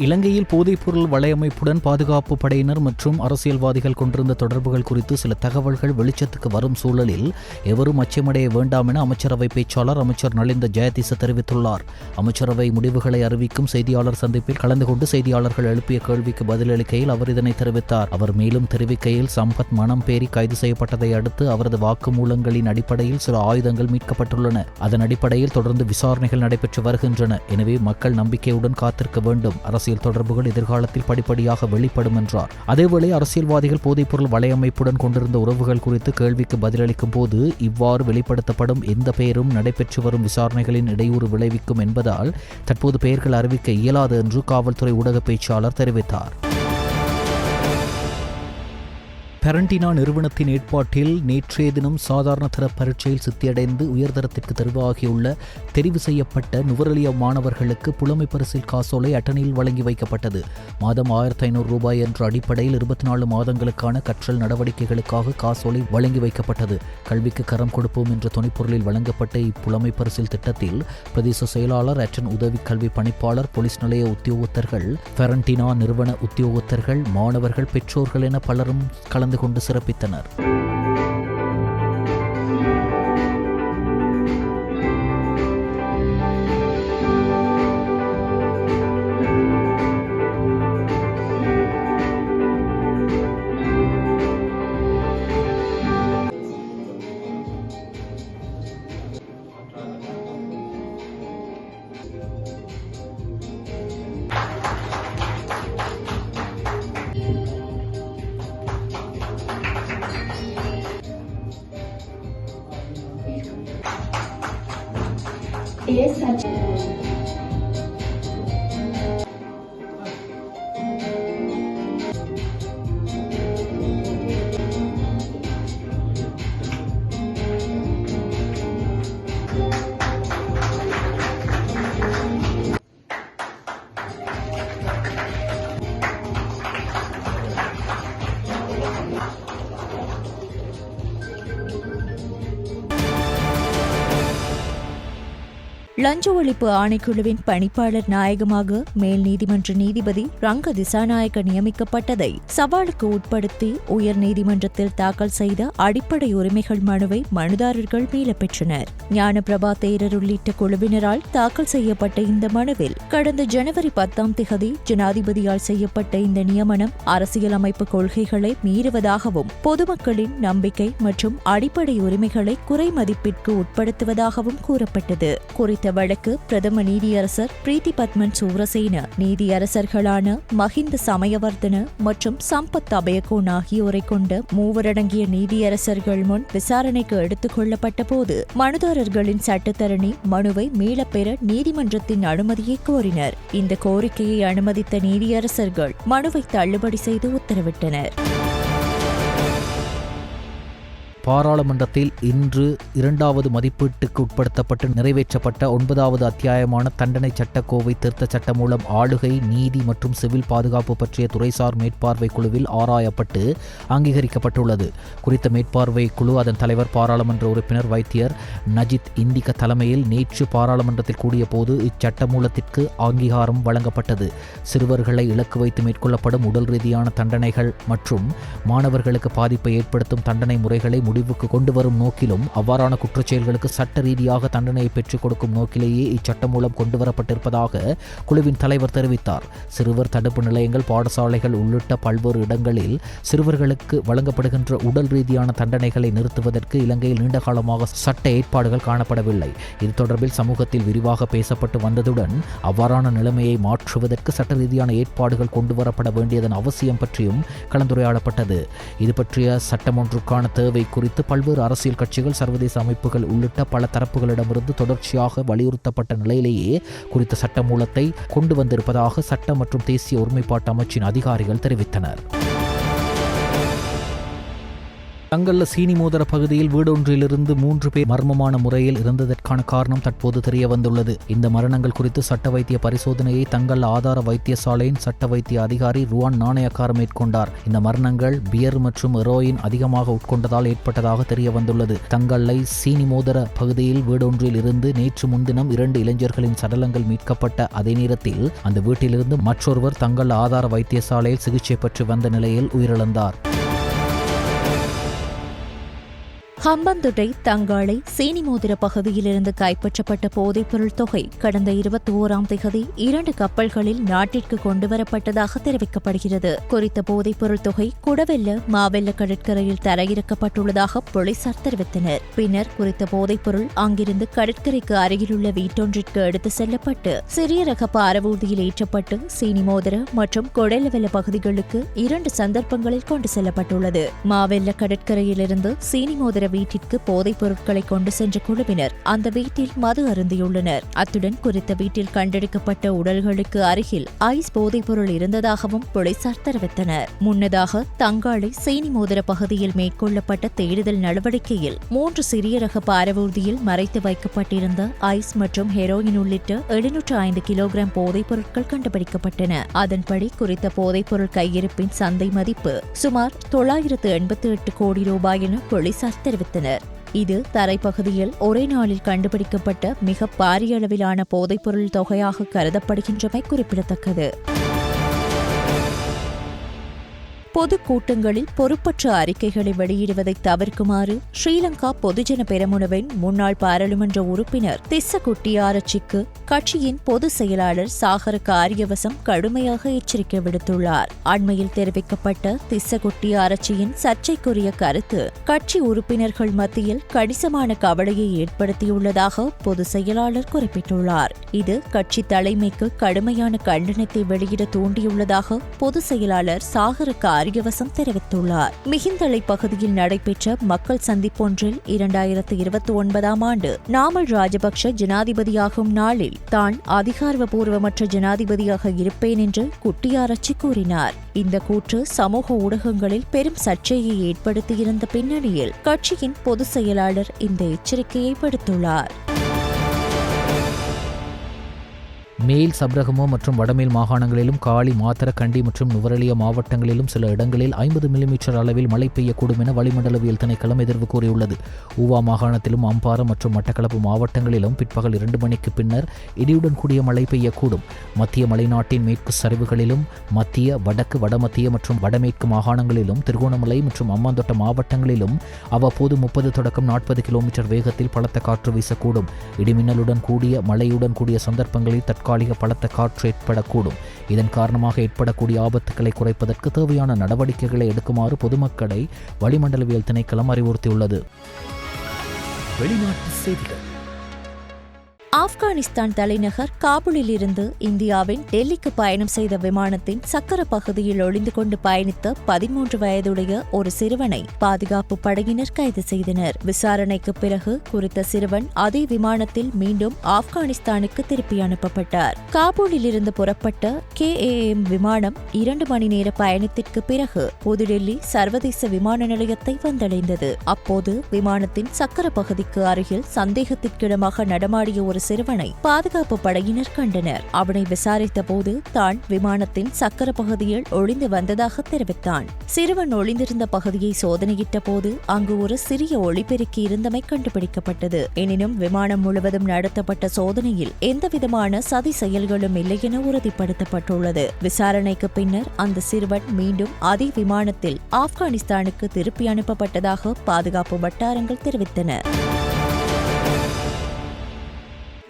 இலங்கையில் போதைப்பொருள் வலையமைப்புடன் பாதுகாப்பு படையினர் மற்றும் அரசியல்வாதிகள் கொண்டிருந்த தொடர்புகள் குறித்து சில தகவல்கள் வெளிச்சத்துக்கு வரும் சூழலில் எவரும் அச்சமடைய வேண்டாம் என அமைச்சரவை பேச்சாளர் அமைச்சர் நலிந்த ஜெயதிச தெரிவித்துள்ளார். அமைச்சரவை முடிவுகளை அறிவிக்கும் செய்தியாளர் சந்திப்பில் கலந்து கொண்டு செய்தியாளர்கள் எழுப்பிய கேள்விக்கு பதிலளிக்கையில் அவர் இதனை தெரிவித்தார். அவர் மேலும் தெரிவிக்கையில் சம்பத் மனம் பேரி கைது செய்யப்பட்டதை அடுத்து அவரது வாக்குமூலங்களின் அடிப்படையில் சில ஆயுதங்கள் மீட்கப்பட்டுள்ளன. அதன் அடிப்படையில் தொடர்ந்து விசாரணைகள் நடைபெற்று வருகின்றன. எனவே மக்கள் நம்பிக்கையுடன் காத்திருக்க வேண்டும். அரசியல் தொடர்புகள் எதிர்காலத்தில் படிப்படியாக வெளிப்படும் என்றார். அதேவேளை அரசியல்வாதிகள் போதைப்பொருள் வலையமைப்புடன் கொண்டிருந்த உறவுகள் குறித்து கேள்விக்கு பதிலளிக்கும் போது இவ்வாறு வெளிப்படுத்தப்படும் எந்த பெயரும் நடைபெற்று வரும் விசாரணைகளின் இடையூறு விளைவிக்கும் என்பதால் தற்போது பெயர்கள் அறிவிக்க இயலாது என்று காவல்துறை ஊடக பேச்சாளர் தெரிவித்தார். பெரண்டினா நிறுவனத்தின் ஏற்பாட்டில் நேற்றைய தினம் சாதாரண தர பரீட்சையில் சித்தியடைந்து உயர்தரத்திற்கு தெரிவாகியுள்ள தெரிவு செய்யப்பட்ட நுவரெலியா மாணவர்களுக்கு புலமை பரிசில் காசோலை அட்டனையில் வழங்கி வைக்கப்பட்டது. மாதம் 1500 ரூபாய் என்ற அடிப்படையில் 24 மாதங்களுக்கான கற்றல் நடவடிக்கைகளுக்காக காசோலை வழங்கி வைக்கப்பட்டது. கல்விக்கு கரம் கொடுப்போம் என்ற துணைப்பொருளில் வழங்கப்பட்ட இப்புலமை பரிசில் திட்டத்தில் பிரதேச செயலாளர், அட்டன் உதவி கல்வி பணிப்பாளர், போலீஸ் நிலைய உத்தியோகத்தர்கள், பெரண்டினா நிறுவன உத்தியோகத்தர்கள், மாணவர்கள், பெற்றோர்கள் என பலரும் கலந்து கொண்டு சிறப்பித்தனர். லஞ்ச ஒழிப்பு ஆணைக்குழுவின் பணிப்பாளர் நாயகமாக மேல் நீதிமன்ற நீதிபதி ரங்க திசாநாயக்க நியமிக்கப்பட்டதை சவாலுக்கு உட்படுத்தி உயர் நீதிமன்றத்தில் தாக்கல் செய்த அடிப்படை உரிமைகள் மனுவை மனுதாரர்கள் மீளப் பெற்றனர். ஞானபிரபா தேரர் உள்ளிட்ட குழுவினரால் தாக்கல் செய்யப்பட்ட இந்த மனுவில் கடந்த ஜனவரி 10ஆம் திகதி ஜனாதிபதியால் செய்யப்பட்ட இந்த நியமனம் அரசியலமைப்பு கொள்கைகளை மீறுவதாகவும் பொதுமக்களின் நம்பிக்கை மற்றும் அடிப்படை உரிமைகளை குறைமதிப்பிற்கு உட்படுத்துவதாகவும் கூறப்பட்டது. குறித்த வழக்கு பிரதம நீதியரசர் பிரீத்தி பத்மன் சூரசேன, நீதியரசர்களான மஹிந்த சமயவர்தன மற்றும் சம்பத் அபயகோன் ஆகியோரை கொண்ட மூவரடங்கிய நீதியரசர்கள் முன் விசாரணைக்கு எடுத்துக் கொள்ளப்பட்ட போது மனுதாரர்களின் சட்டத்தரணி மனுவை மீளப்பெற நீதிமன்றத்தின் அனுமதியை கோரினர். இந்த கோரிக்கையை அனுமதித்த நீதியரசர்கள் மனுவை தள்ளுபடி செய்து உத்தரவிட்டனர். பாராளுமன்றத்தில் இன்று 2வது மதிப்பீட்டுக்கு உட்படுத்தப்பட்டு நிறைவேற்றப்பட்ட 9வது அத்தியாயமான தண்டனை சட்டக்கோவை திருத்த சட்டம் மூலம் ஆளுகை, நீதி மற்றும் சிவில் பாதுகாப்பு பற்றிய துறைசார் மேற்பார்வை குழுவில் ஆராயப்பட்டு அங்கீகரிக்கப்பட்டுள்ளது. குறித்த மேற்பார்வை குழு அதன் தலைவர் பாராளுமன்ற உறுப்பினர் வைத்தியர் நஜித் இந்திக தலைமையில் நேற்று பாராளுமன்றத்தில் கூடிய போது இச்சட்ட மூலத்திற்கு அங்கீகாரம் வழங்கப்பட்டது. சிறுவர்களை இலக்கு வைத்து மேற்கொள்ளப்படும் உடல் ரீதியான தண்டனைகள் மற்றும் மாணவர்களுக்கு பாதிப்பை ஏற்படுத்தும் தண்டனை முறைகளை முடிவுக்கு கொண்டு வரும் நோக்கிலும் அவ்வாறான குற்றச்செயல்களுக்கு சட்ட ரீதியாக தண்டனையை பெற்றுக் கொடுக்கும் நோக்கிலேயே இச்சட்டம் மூலம் கொண்டுவரப்பட்டிருப்பதாக குழுவின் தலைவர் தெரிவித்தார். சிறுவர் தடுப்பு நிலையங்கள், பாடசாலைகள் உள்ளிட்ட பல்வேறு இடங்களில் சிறுவர்களுக்கு வழங்கப்படுகின்ற உடல் ரீதியான தண்டனைகளை நிறுத்துவதற்கு இலங்கையில் நீண்டகாலமாக சட்ட ஏற்பாடுகள் காணப்படவில்லை. இது தொடர்பில் சமூகத்தில் விரிவாக பேசப்பட்டு வந்ததுடன் அவ்வாறான நிலைமையை மாற்றுவதற்கு சட்ட ரீதியான ஏற்பாடுகள் கொண்டுவரப்பட வேண்டியதன் அவசியம் பற்றியும் கலந்துரையாடப்பட்டது. இது பற்றிய சட்டம் ஒன்றுக்கான தேவை குறித்து பல்வேறு அரசியல் கட்சிகள், சர்வதேச அமைப்புகள் உள்ளிட்ட பல தரப்புகளிடமிருந்து தொடர்ச்சியாக வலியுறுத்தப்பட்ட நிலையிலேயே குறித்த சட்ட மூலத்தை கொண்டு வந்திருப்பதாக சட்ட மற்றும் தேசிய ஒருமைப்பாட்டு அமைச்சின் அதிகாரிகள் தெரிவித்தனர். தங்கல்ல சீனி மோதர பகுதியில் வீடொன்றிலிருந்து 3 பேர் மர்மமான முறையில் இறந்ததற்கான காரணம் தற்போது தெரிய வந்துள்ளது. இந்த மரணங்கள் குறித்து சட்ட வைத்திய பரிசோதனையை தங்கல்ல ஆதார வைத்தியசாலையின் சட்ட வைத்திய அதிகாரி ருவான் நாணயக்கார மேற்கொண்டார். இந்த மரணங்கள் பியர் மற்றும் ஹெரோயின் அதிகமாக உட்கொண்டதால் ஏற்பட்டதாக தெரிய வந்துள்ளது. தங்கல்லை சீனி மோதர பகுதியில் வீடொன்றில் இருந்து நேற்று முன்தினம் 2 இளைஞர்களின் சடலங்கள் மீட்கப்பட்ட அதே நேரத்தில் அந்த வீட்டிலிருந்து மற்றொருவர் தங்கல்ல ஆதார வைத்தியசாலையில் சிகிச்சை பெற்று வந்த நிலையில் உயிரிழந்தார். ஹம்பந்துட்டை தங்காளை சீனிமோதிர பகுதியிலிருந்து கைப்பற்றப்பட்ட போதைப்பொருள் தொகை கடந்த 21ஆம் தேதி 2 கப்பல்களில் நாட்டிற்கு கொண்டுவரப்பட்டதாக தெரிவிக்கப்படுகிறது. குறித்த போதைப்பொருள் தொகை குடவெல்ல மாவெல்ல கடற்கரையில் தரையிறக்கப்பட்டுள்ளதாக போலீசார் தெரிவித்தனர். பின்னர் குறித்த போதைப்பொருள் அங்கிருந்து கடற்கரைக்கு அருகிலுள்ள வீட்டொன்றிற்கு எடுத்து செல்லப்பட்டு சிறிய ரக பாரவூர்தியில் ஏற்றப்பட்டு சீனிமோதிர மற்றும் கொடெல்லவெல்ல பகுதிகளுக்கு 2 சந்தர்ப்பங்களில் கொண்டு செல்லப்பட்டுள்ளது. மாவெல்ல கடற்கரையிலிருந்து சீனிமோதிர வீட்டிற்கு போதைப் பொருட்களை கொண்டு சென்ற குழுவினர் அந்த வீட்டில் மது அருந்தியுள்ளனர். அத்துடன் குறித்த வீட்டில் கண்டெடுக்கப்பட்ட உடல்களுக்கு அருகில் ஐஸ் போதைப் பொருள் இருந்ததாகவும் போலீசார் தெரிவித்தனர். முன்னதாக தங்காளை சீனிமோதிர பகுதியில் மேற்கொள்ளப்பட்ட தேடுதல் நடவடிக்கையில் 3 சிறிய ரக பாரவூர்தியில் மறைத்து வைக்கப்பட்டிருந்த ஐஸ் மற்றும் ஹெரோயின் உள்ளிட்ட 705 கிலோகிராம் போதைப் பொருட்கள் கண்டுபிடிக்கப்பட்டன. அதன்படி குறித்த போதைப் பொருள் கையிருப்பின் சந்தை மதிப்பு சுமார் 988 கோடி ரூபாய் என போலீசார் தெரிவித்தனர். இது தரைப்பகுதியில் ஒரே நாளில் கண்டுபிடிக்கப்பட்ட மிக பாரிய அளவிலான போதைப்பொருள் தொகையாக கருதப்படுகின்றமை குறிப்பிடத்தக்கது. பொதுக்கூட்டங்களில் பொறுப்பற்ற அறிக்கைகளை வெளியிடுவதை தவிர்க்குமாறு ஸ்ரீலங்கா பொதுஜன பெரமுனவின் முன்னாள் பாராளுமன்ற உறுப்பினர் திஸ்ஸ குட்டியாரச்சிக்கு கட்சியின் பொதுச் செயலாளர் சாகர காரியவசம் கடுமையாக எச்சரிக்கை விடுத்துள்ளார். அண்மையில் தெரிவிக்கப்பட்ட திஸ்ஸ குட்டியாரச்சியின் சர்ச்சைக்குரிய கருத்து கட்சி உறுப்பினர்கள் மத்தியில் கணிசமான கவலையை ஏற்படுத்தியுள்ளதாக பொதுச் செயலாளர் குறிப்பிட்டுள்ளார். இது கட்சி தலைமைக்கு கடுமையான கண்டனத்தை வெளியிட தூண்டியுள்ளதாக பொதுச் செயலாளர் சாகர காரியவசம் தெரிவித்துள்ளார். மிகிந்தளை பகுதியில் நடைபெற்ற மக்கள் சந்திப்பொன்றில் 2029ஆம் ஆண்டு நாமல் ராஜபக்ஷ ஜனாதிபதியாகும் நாளில் தான் அதிகாரப்பூர்வமற்ற ஜனாதிபதியாக இருப்பேன் என்று குட்டியாரச்சி கூறினார். இந்த கூற்று சமூக ஊடகங்களில் பெரும் சர்ச்சையை ஏற்படுத்தியிருந்த பின்னணியில் கட்சியின் பொதுச் செயலாளர் இந்த எச்சரிக்கையை விடுத்துள்ளார். மேல் சப்ரகமோ மற்றும் வடமேல் மாகாணங்களிலும் காலி, மாத்தர, கண்டி மற்றும் நுவரெலியா மாவட்டங்களிலும் சில இடங்களில் 50 மில்லிமீட்டர் அளவில் மழை பெய்யக்கூடும் என வளிமண்டலவியல் திணைக்களம் எதிர்வு கூறியுள்ளது. ஊவா மாகாணத்திலும் அம்பாறை மற்றும் மட்டக்களப்பு மாவட்டங்களிலும் பிற்பகல் 2 மணிக்கு பின்னர் இடியுடன் கூடிய மழை பெய்யக்கூடும். மத்திய மலைநாட்டின் மேற்கு சரிவுகளிலும் மத்திய, வடக்கு, வடமத்திய மற்றும் வடமேற்கு மாகாணங்களிலும் திருகோணமலை மற்றும் அம்பாந்தோட்ட மாவட்டங்களிலும் அவ்வப்போது 30 தொடக்கம் 40 கிலோமீட்டர் வேகத்தில் பலத்த காற்று வீசக்கூடும். இடிமின்னலுடன் கூடிய மழையுடன் கூடிய சந்தர்ப்பங்களில் தற்காலிக பலத்த காற்று ஏற்படக்கூடும். இதன் காரணமாக ஏற்படக்கூடிய ஆபத்துக்களை குறைப்பதற்கு தேவையான நடவடிக்கைகளை எடுக்குமாறு பொதுமக்களை வளிமண்டலவியல் திணைக்களம் அறிவுறுத்தியுள்ளது. வெளிநாட்டு செய்திகள். ஆப்கானிஸ்தான் தலைநகர் காபூலில் இருந்து இந்தியாவின் டெல்லிக்கு பயணம் செய்த விமானத்தின் சக்கர பகுதியில் ஒளிந்து கொண்டு பயணித்த 13 வயதுடைய ஒரு சிறுவனை பாதுகாப்பு படையினர் கைது செய்தனர். விசாரணைக்கு பிறகு குறித்த சிறுவன் அதே விமானத்தில் மீண்டும் ஆப்கானிஸ்தானுக்கு திருப்பி அனுப்பப்பட்டார். காபூலில் இருந்து புறப்பட்ட KAM விமானம் 2 மணி நேர பயணத்திற்கு பிறகு புதுடெல்லி சர்வதேச விமான நிலையத்தை வந்தடைந்தது. அப்போது விமானத்தின் சக்கர பகுதிக்கு அருகில் சந்தேகத்திற்கிடமாக நடமாடிய ஒரு சிறுவனை பாதுகாப்பு படையினர் கண்டனர். அவனை விசாரித்த போது தான் விமானத்தின் சக்கர பகுதியில் ஒளிந்து வந்ததாக தெரிவித்தான். சிறுவன் ஒளிந்திருந்த பகுதியை சோதனையிட்ட போது அங்கு ஒரு சிறிய ஒளிபெருக்கி இருந்தமை கண்டுபிடிக்கப்பட்டது. எனினும் விமானம் முழுவதும் நடத்தப்பட்ட சோதனையில் எந்தவிதமான சதி செயல்களும் இல்லை என உறுதிப்படுத்தப்பட்டுள்ளது. விசாரணைக்கு பின்னர் அந்த சிறுவன் மீண்டும் அதே விமானத்தில் ஆப்கானிஸ்தானுக்கு திருப்பி அனுப்பப்பட்டதாக பாதுகாப்பு வட்டாரங்கள் தெரிவித்தன.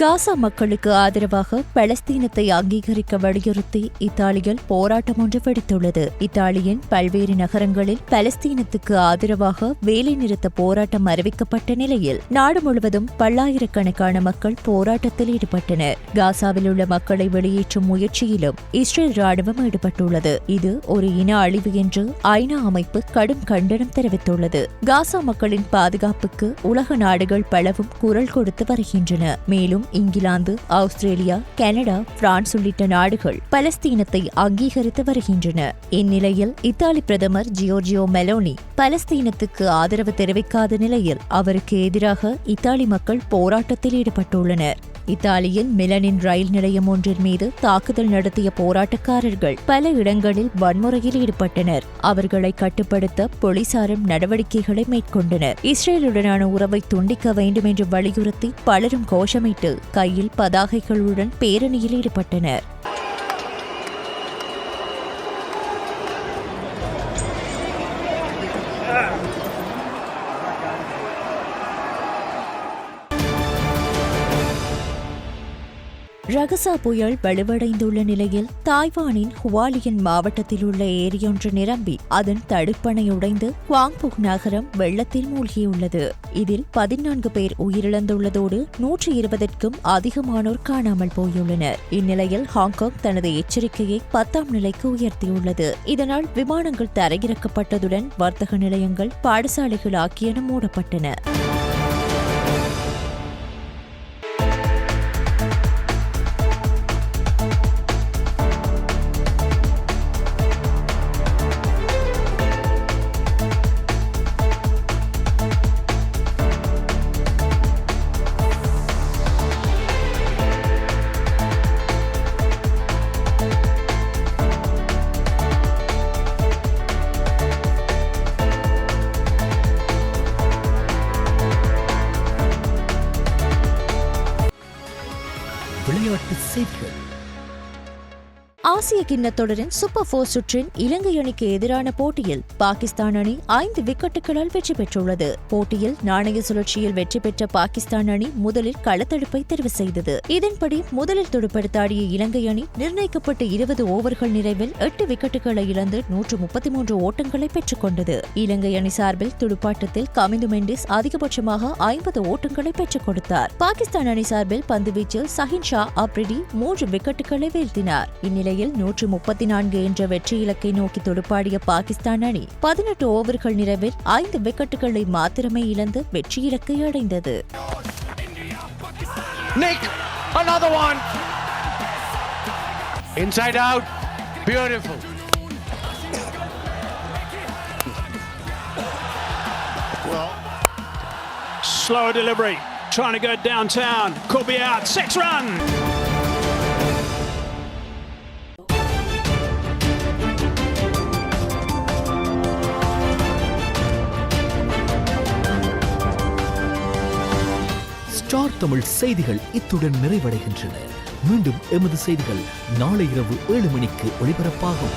காசா மக்களுக்கு ஆதரவாக பலஸ்தீனத்தை அங்கீகரிக்க வலியுறுத்தி இத்தாலியில் போராட்டம் ஒன்று வெடித்துள்ளது. இத்தாலியின் பல்வேறு நகரங்களில் பலஸ்தீனத்துக்கு ஆதரவாக வேலைநிறுத்த போராட்டம் அறிவிக்கப்பட்ட நிலையில் நாடு முழுவதும் பல்லாயிரக்கணக்கான மக்கள் போராட்டத்தில் ஈடுபட்டனர். காசாவில் உள்ள மக்களை வெளியேற்றும் முயற்சியிலும் இஸ்ரேல் ராணுவம் ஈடுபட்டுள்ளது. இது ஒரு இன அழிவு என்று ஐநா அமைப்பு கடும் கண்டனம் தெரிவித்துள்ளது. காசா மக்களின் பாதுகாப்புக்கு உலக நாடுகள் பலவும் குரல் கொடுத்து வருகின்றன. மேலும் இங்கிலாந்து, ஆஸ்திரேலியா, கனடா, பிரான்ஸ் உள்ளிட்ட நாடுகள் பலஸ்தீனத்தை அங்கீகரித்து வருகின்றன. இந்நிலையில் இத்தாலி பிரதமர் ஜியோர்ஜியோ மெலோனி பலஸ்தீனத்துக்கு ஆதரவு தெரிவிக்காத நிலையில் அவருக்கு எதிராக இத்தாலி மக்கள் போராட்டத்தில் ஈடுபட்டுள்ளனர். இத்தாலியின் மிலனின் ரயில் நிலையம் ஒன்றின் மீது தாக்குதல் நடத்திய போராட்டக்காரர்கள் பல இடங்களில் வன்முறையில் ஈடுபட்டனர். அவர்களை கட்டுப்படுத்த போலீசாரும் நடவடிக்கைகளை மேற்கொண்டனர். இஸ்ரேலுடனான உறவை துண்டிக்க வேண்டும் என்று வலியுறுத்தி பலரும் கோஷமிட்டு கையில் பதாகைகளுடன் பேரணியில் ஈடுபட்டனர். ரகசா புயல் வலுவடைந்துள்ள நிலையில் தாய்வானின் ஹுவாலியன் மாவட்டத்தில் உள்ள ஏரியொன்று நிரம்பி அதன் தடுப்பணை உடைந்து குவாங்புக் நகரம் வெள்ளத்தில் மூழ்கியுள்ளது. இதில் 14 பேர் உயிரிழந்துள்ளதோடு 120க்கும் அதிகமானோர் காணாமல் போயுள்ளனர். இந்நிலையில் ஹாங்காங் தனது எச்சரிக்கையை 10ஆம் நிலைக்கு உயர்த்தியுள்ளது. இதனால் விமானங்கள் தரையிறக்கப்பட்டதுடன் வர்த்தக நிலையங்கள், பாடசாலைகள் ஆகியன மூடப்பட்டன. விளையாட்டு செய்திகள். ஆசிய கிண்ணத் தொடரின் சூப்பர் 4 சுற்றின் இலங்கை அணிக்கு எதிரான போட்டியில் பாகிஸ்தான் அணி 5 விக்கெட்டுகளால் வெற்றி பெற்றுள்ளது. போட்டியில் நாணய சுழற்சியில் வெற்றி பெற்ற பாகிஸ்தான் அணி முதலில் களத்தடுப்பை தெரிவு செய்தது. இதன்படி முதலில் துடுப்படுத்தாடிய இலங்கை அணி நிர்ணயிக்கப்பட்ட 20 ஓவர்கள் நிறைவில் 8 விக்கெட்டுகளை இழந்து 133 ஓட்டங்களை பெற்றுக் கொண்டது. இலங்கை அணி சார்பில் துடுப்பாட்டத்தில் கமிந்து மெண்டிஸ் அதிகபட்சமாக 50 ஓட்டங்களை பெற்றுக் கொடுத்தார். பாகிஸ்தான் அணி சார்பில் பந்துவீச்சில் சஹின் ஷா அப்ரிடி 3 விக்கெட்டுகளை வீழ்த்தினார். இந்நிலையில் 134 என்ற வெற்றி இலக்கை நோக்கி துடுப்பாடிய பாகிஸ்தான் அணி 18 ஓவர்கள் நிறைவில் 5 விக்கெட்டுகளை மாத்திரமே இழந்து வெற்றி இலக்கை அடைந்தது. Nick, another one. Inside out, beautiful. Well, slower delivery, trying to go downtown, could be out, 6 run. Star Tamil செய்திகள் இத்துடன் நிறைவடைகின்றன. மீண்டும் எமது செய்திகள் நாளை இரவு 7 மணிக்கு ஒளிபரப்பாகும்.